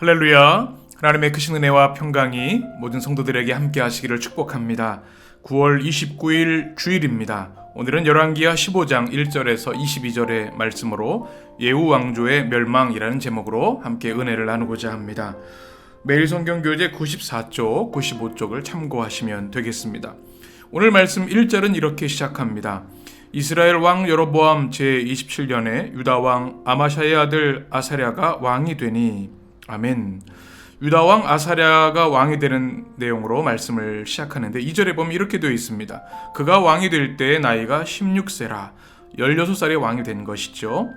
할렐루야. 하나님의 크신 은혜와 평강이 모든 성도들에게 함께 하시기를 축복합니다. 9월 29일 주일입니다. 오늘은 열왕기하 15장 1절에서 22절의 말씀으로 예후 왕조의 멸망이라는 제목으로 함께 은혜를 나누고자 합니다. 매일 성경 교재 94쪽, 95쪽을 참고하시면 되겠습니다. 오늘 말씀 1절은 이렇게 시작합니다. 이스라엘 왕 여로보암 제27년에 유다 왕 아마샤의 아들 아사랴가 왕이 되니. 아멘. 유다 왕 아사랴가 왕이 되는 내용으로 말씀을 시작하는데 2절에 보면 이렇게 되어 있습니다. 그가 왕이 될 때의 나이가 16세라 16살에 왕이 된 것이죠.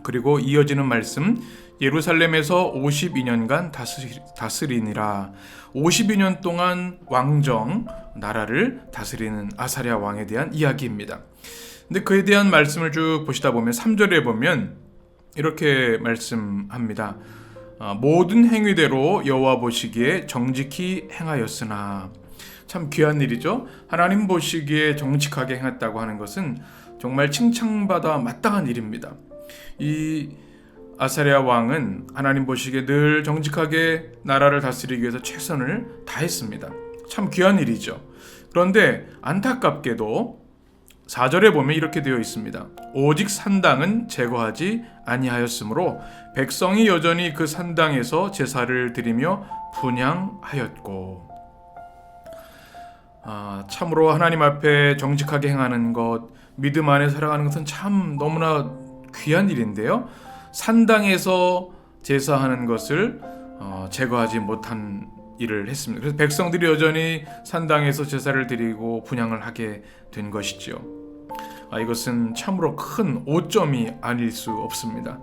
그리고 이어지는 말씀, 예루살렘에서 52년간 다스리니라. 52년 동안 왕정, 나라를 다스리는 아사랴 왕에 대한 이야기입니다. 근데 그에 대한 말씀을 쭉 보시다 보면 3절에 보면 이렇게 말씀합니다. 모든 행위대로 여호와 보시기에 정직히 행하였으나. 참 귀한 일이죠. 하나님 보시기에 정직하게 행했다고 하는 것은 정말 칭찬받아 마땅한 일입니다. 이 아사랴 왕은 하나님 보시기에 늘 정직하게 나라를 다스리기 위해서 최선을 다했습니다. 참 귀한 일이죠. 그런데 안타깝게도 4절에 보면 이렇게 되어 있습니다. 오직 산당은 제거하지 아니하였으므로 백성이 여전히 그 산당에서 제사를 드리며 분향하였고. 참으로 하나님 앞에 정직하게 행하는 것, 믿음 안에 살아가는 것은 참 너무나 귀한 일인데요. 산당에서 제사하는 것을 제거하지 못한 일을 했습니다. 그래서 백성들이 여전히 산당에서 제사를 드리고 분향을 하게 된 것이죠. 이것은 참으로 큰 오점이 아닐 수 없습니다.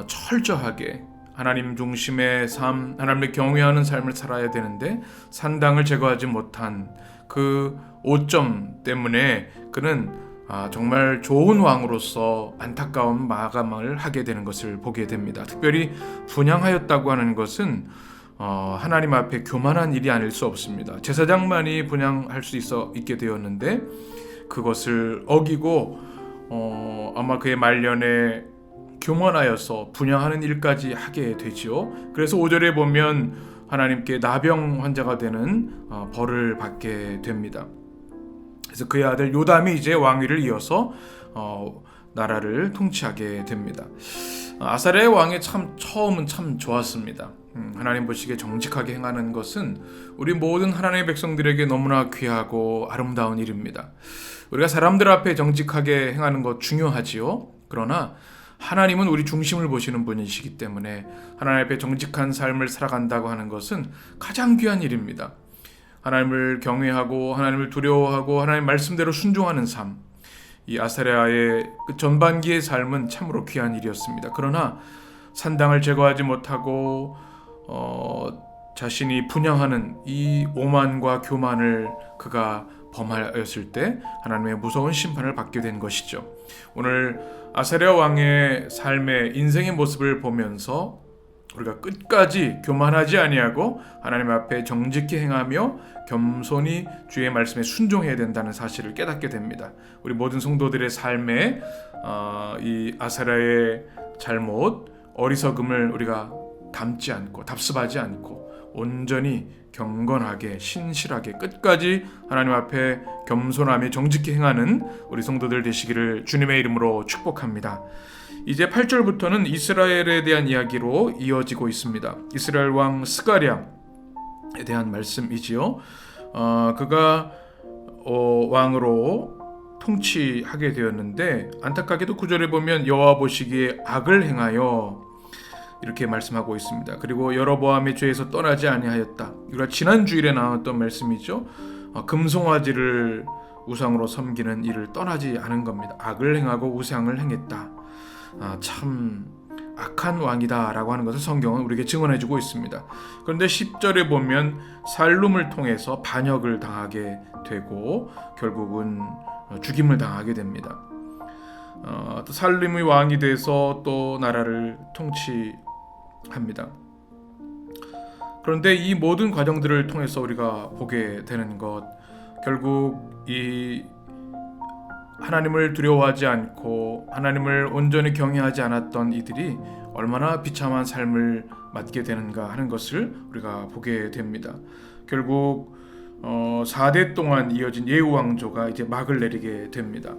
철저하게 하나님 중심의 삶, 하나님을 경외하는 삶을 살아야 되는데 산당을 제거하지 못한 그 오점 때문에 그는 정말 좋은 왕으로서 안타까운 마감을 하게 되는 것을 보게 됩니다. 특별히 분향하였다고 하는 것은 하나님 앞에 교만한 일이 아닐 수 없습니다. 제사장만이 분향할 수 있게 되었는데 그것을 어기고 아마 그의 말년에 교만하여서 분향하는 일까지 하게 되지요. 그래서 5절에 보면 하나님께 나병 환자가 되는 벌을 받게 됩니다. 그래서 그의 아들 요담이 이제 왕위를 이어서 나라를 통치하게 됩니다. 아사랴의 왕의 처음은 참 좋았습니다. 하나님 보시기에 정직하게 행하는 것은 우리 모든 하나님의 백성들에게 너무나 귀하고 아름다운 일입니다. 우리가 사람들 앞에 정직하게 행하는 것 중요하지요. 그러나 하나님은 우리 중심을 보시는 분이시기 때문에 하나님 앞에 정직한 삶을 살아간다고 하는 것은 가장 귀한 일입니다. 하나님을 경외하고 하나님을 두려워하고 하나님 말씀대로 순종하는 삶, 이 아사랴의 그 전반기의 삶은 참으로 귀한 일이었습니다. 그러나 산당을 제거하지 못하고 자신이 분향하는 이 오만과 교만을 그가 범하였을 때 하나님의 무서운 심판을 받게 된 것이죠. 오늘 아사랴 왕의 삶의 인생의 모습을 보면서 우리가 끝까지 교만하지 아니하고 하나님 앞에 정직히 행하며 겸손히 주의 말씀에 순종해야 된다는 사실을 깨닫게 됩니다. 우리 모든 성도들의 삶에 이 아사랴의 잘못, 어리석음을 우리가 담지 않고 답습하지 않고 온전히 경건하게 신실하게 끝까지 하나님 앞에 겸손하며 정직히 행하는 우리 성도들 되시기를 주님의 이름으로 축복합니다. 이제 8절부터는 이스라엘에 대한 이야기로 이어지고 있습니다. 이스라엘 왕 스가랴에 대한 말씀이지요. 그가 왕으로 통치하게 되었는데 안타깝게도 9절에 보면 여호와 보시기에 악을 행하여 이렇게 말씀하고 있습니다. 그리고 여로보암의 죄에서 떠나지 아니하였다. 우리가 지난 주일에 나왔던 말씀이죠. 금송아지를 우상으로 섬기는 일을 떠나지 않은 겁니다. 악을 행하고 우상을 행했다. 참 악한 왕이다 라고 하는 것을 성경은 우리에게 증언해주고 있습니다. 그런데 10절에 보면 살룸을 통해서 반역을 당하게 되고 결국은 죽임을 당하게 됩니다. 또 살룸이 왕이 돼서 또 나라를 통치합니다. 그런데 이 모든 과정들을 통해서 우리가 보게 되는 것, 결국 이 하나님을 두려워하지 않고 하나님을 온전히 경외하지 않았던 이들이 얼마나 비참한 삶을 맞게 되는가 하는 것을 우리가 보게 됩니다. 결국 4대 동안 이어진 예후 왕조가 이제 막을 내리게 됩니다.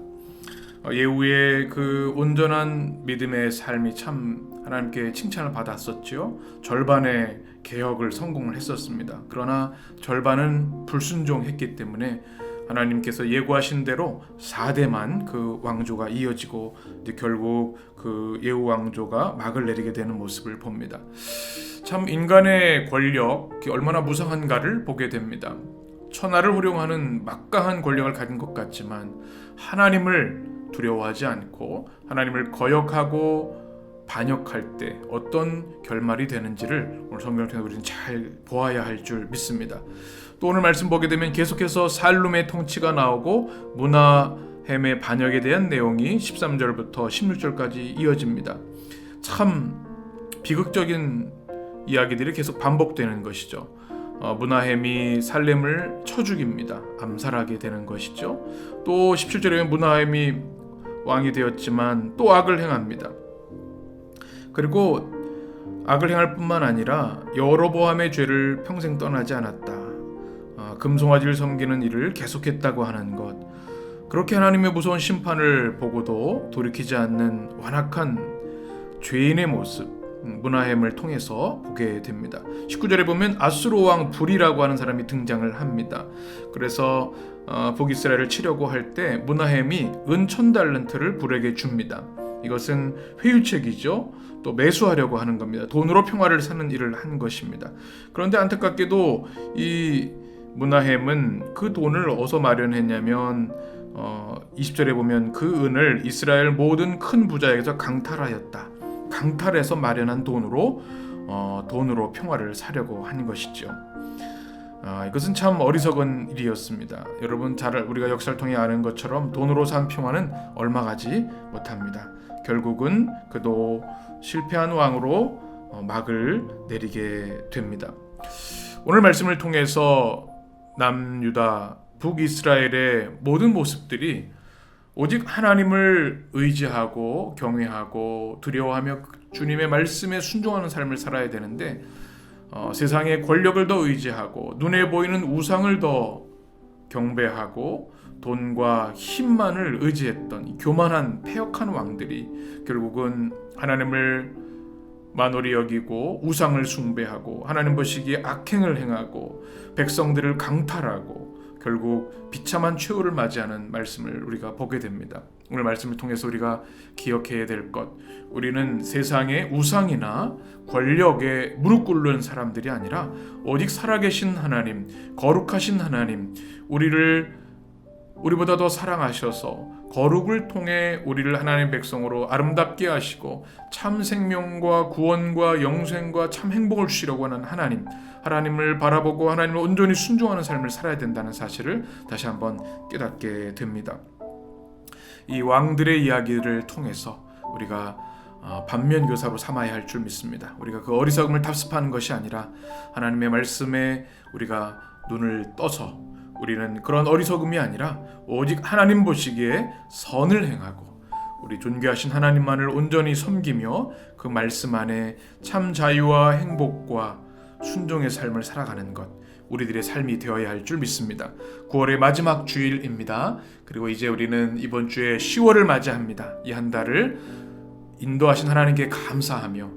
예후의 그 온전한 믿음의 삶이 참 하나님께 칭찬을 받았었죠. 절반의 개혁을 성공을 했었습니다. 그러나 절반은 불순종했기 때문에 하나님께서 예고하신 대로 4대만 그 왕조가 이어지고 이제 결국 그 예후 왕조가 막을 내리게 되는 모습을 봅니다. 참 인간의 권력이 얼마나 무상한가를 보게 됩니다. 천하를 활용하는 막강한 권력을 가진 것 같지만 하나님을 두려워하지 않고 하나님을 거역하고 반역할 때 어떤 결말이 되는지를 오늘 성경을 통해서 우리는 잘 보아야 할 줄 믿습니다. 또 오늘 말씀 보게 되면 계속해서 살룸의 통치가 나오고 문하햄의 반역에 대한 내용이 13절부터 16절까지 이어집니다. 참 비극적인 이야기들이 계속 반복되는 것이죠. 문하햄이 살렘을 쳐 죽입니다. 암살하게 되는 것이죠. 또 17절에 문하햄이 왕이 되었지만 또 악을 행합니다. 그리고 악을 행할 뿐만 아니라 여로보암의 죄를 평생 떠나지 않았다. 금송아지를 섬기는 일을 계속했다고 하는 것. 그렇게 하나님의 무서운 심판을 보고도 돌이키지 않는 완악한 죄인의 모습, 문하햄을 통해서 보게 됩니다. 19절에 보면 아수르 왕 불이라고 하는 사람이 등장을 합니다. 그래서 북이스라엘을 치려고 할 때 문하햄이 은 1000달란트를 불에게 줍니다. 이것은 회유책이죠. 또 매수하려고 하는 겁니다. 돈으로 평화를 사는 일을 한 것입니다. 그런데 안타깝게도 이 문하햄은 그 돈을 어디서 마련했냐면 20절에 보면 그 은을 이스라엘 모든 큰 부자에게서 강탈하였다. 강탈해서 마련한 돈으로 평화를 사려고 한 것이죠. 이것은 참 어리석은 일이었습니다. 여러분 잘 우리가 역사를 통해 아는 것처럼 돈으로 산 평화는 얼마 가지 못합니다. 결국은 그도 실패한 왕으로 막을 내리게 됩니다. 오늘 말씀을 통해서 남유다, 북이스라엘의 모든 모습들이 오직 하나님을 의지하고 경외하고 두려워하며 주님의 말씀에 순종하는 삶을 살아야 되는데 세상의 권력을 더 의지하고 눈에 보이는 우상을 더 경배하고 돈과 힘만을 의지했던 교만한 패역한 왕들이 결국은 하나님을 만홀히 여기고 우상을 숭배하고 하나님 보시기에 악행을 행하고 백성들을 강탈하고 결국 비참한 최후를 맞이하는 말씀을 우리가 보게 됩니다. 오늘 말씀을 통해서 우리가 기억해야 될 것, 우리는 세상의 우상이나 권력에 무릎 꿇는 사람들이 아니라 오직 살아계신 하나님, 거룩하신 하나님, 우리보다 더 사랑하셔서 거룩을 통해 우리를 하나님의 백성으로 아름답게 하시고 참 생명과 구원과 영생과 참 행복을 주시려고 하는 하나님을 바라보고 하나님을 온전히 순종하는 삶을 살아야 된다는 사실을 다시 한번 깨닫게 됩니다. 이 왕들의 이야기를 통해서 우리가 반면교사로 삼아야 할 줄 믿습니다. 우리가 그 어리석음을 답습하는 것이 아니라 하나님의 말씀에 우리가 눈을 떠서 우리는 그런 어리석음이 아니라 오직 하나님 보시기에 선을 행하고 우리 존귀하신 하나님만을 온전히 섬기며 그 말씀 안에 참 자유와 행복과 순종의 삶을 살아가는 것, 우리들의 삶이 되어야 할 줄 믿습니다. 9월의 마지막 주일입니다. 그리고 이제 우리는 이번 주에 10월을 맞이합니다. 이 한 달을 인도하신 하나님께 감사하며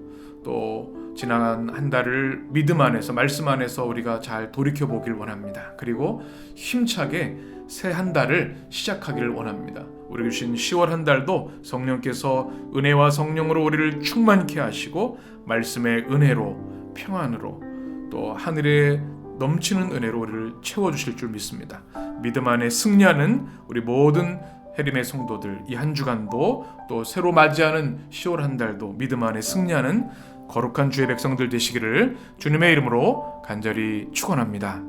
또 지난 한 달을 믿음 안에서 말씀 안에서 우리가 잘 돌이켜보길 원합니다. 그리고 힘차게 새 한 달을 시작하기를 원합니다. 우리 주신 10월 한 달도 성령께서 은혜와 성령으로 우리를 충만케 하시고 말씀의 은혜로 평안으로 또 하늘에 넘치는 은혜로 우리를 채워주실 줄 믿습니다. 믿음 안에 승리하는 우리 모든 해림의 성도들, 이 한 주간도 또 새로 맞이하는 10월 한 달도 믿음 안에 승리하는 거룩한 주의 백성들 되시기를 주님의 이름으로 간절히 축원합니다.